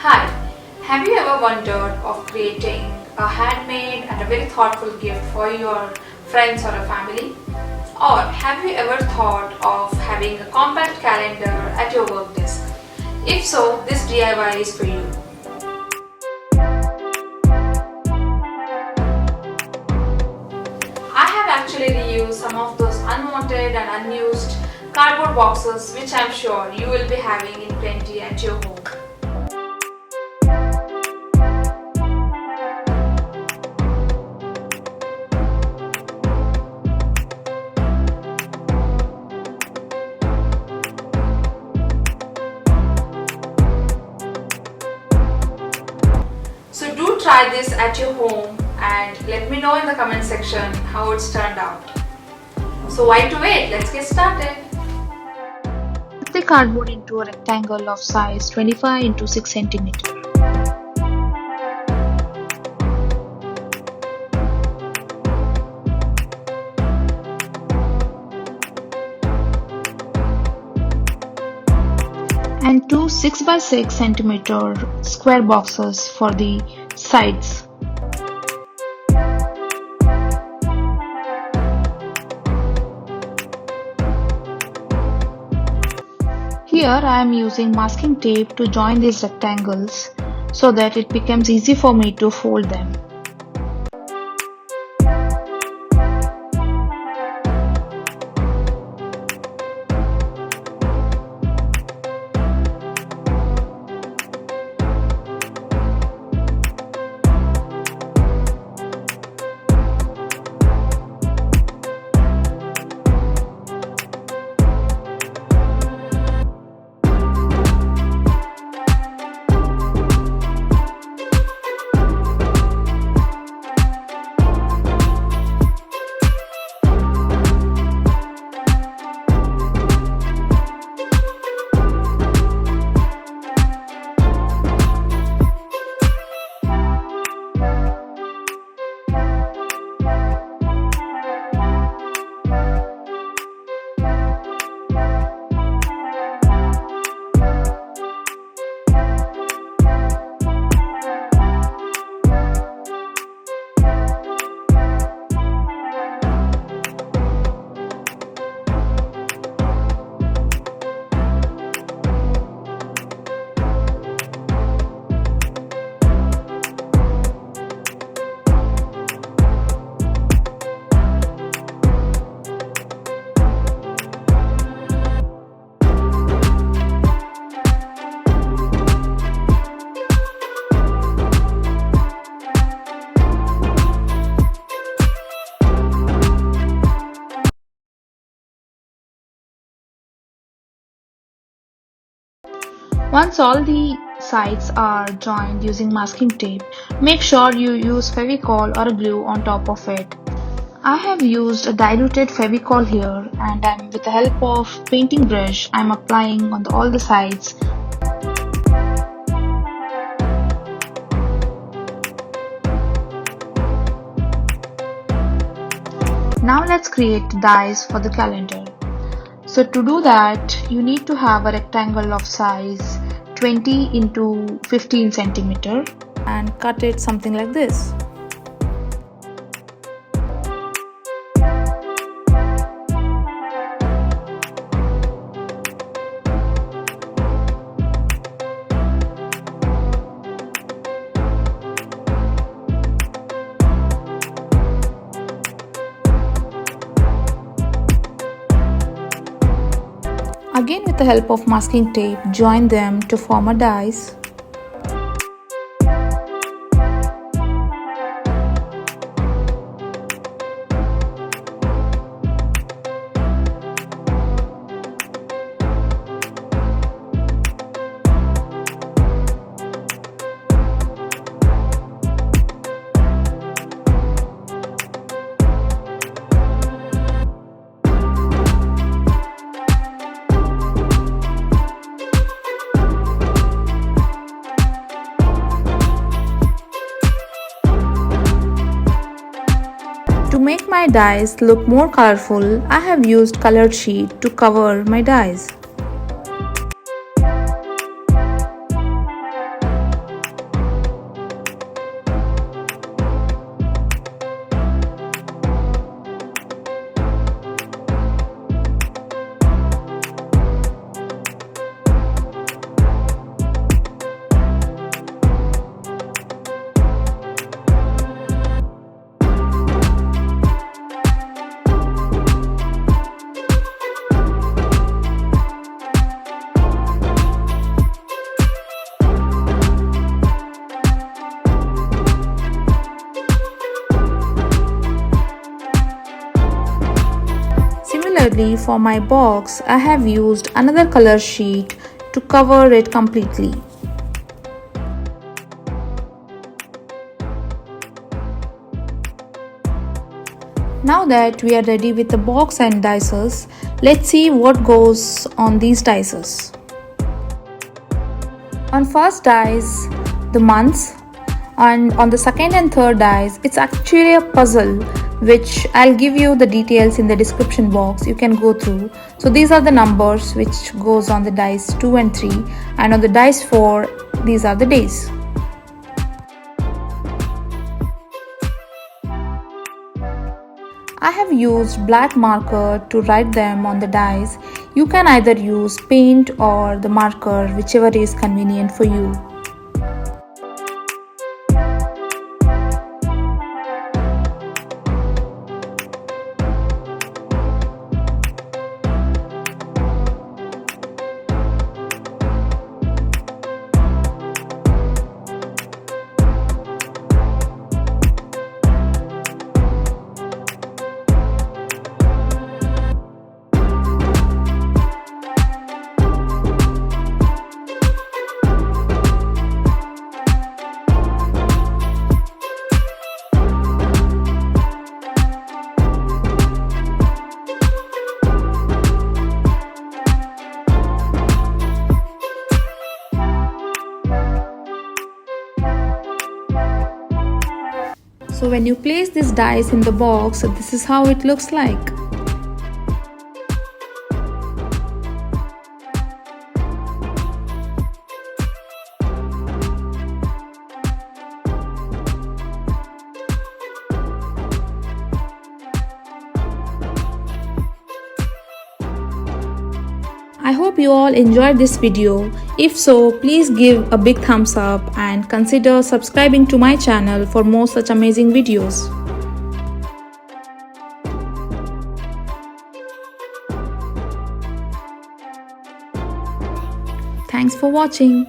Hi, have you ever wondered of creating a handmade and a very thoughtful gift for your friends or a family? Or have you ever thought of having a compact calendar at your work desk? If so, this DIY is for you. I have actually reused some of those unwanted and unused cardboard boxes which I'm sure you will be having in plenty at your home. So do try this at your home and let me know in the comment section how it's turned out. So why to wait? Let's get started. Cut the cardboard into a rectangle of size 25 into 6 cm. And two 6 by 6 cm square boxes for the sides. Here I am using masking tape to join these rectangles so that it becomes easy for me to fold them. Once all the sides are joined using masking tape, make sure you use Fevicol or glue on top of it. I have used a diluted Fevicol here and with the help of painting brush I am applying on all the sides. Now let's create dies for the calendar. So to do that, you need to have a rectangle of size 20 into 15 cm and cut it something like this. Again, with the help of masking tape, join them to form a dies. To make my dies look more colorful, I have used colored sheet to cover my dies. alternatively, for my box, I have used another color sheet to cover it completely. Now that we are ready with the box and dices, let's see what goes on these dices. On first dice, the months, and on the second and third dice, it's actually a puzzle which I'll give you the details in the description box. You can go through. So these are the numbers which goes on the dice 2 and 3, and on the dice 4, these are the days. I have used black marker to write them on the dice. You can either use paint or the marker, whichever is convenient for you. So when you place this dice in the box, this is how it looks like. I hope you all enjoyed this video. If so, please give a big thumbs up and consider subscribing to my channel for more such amazing videos. Thanks for watching.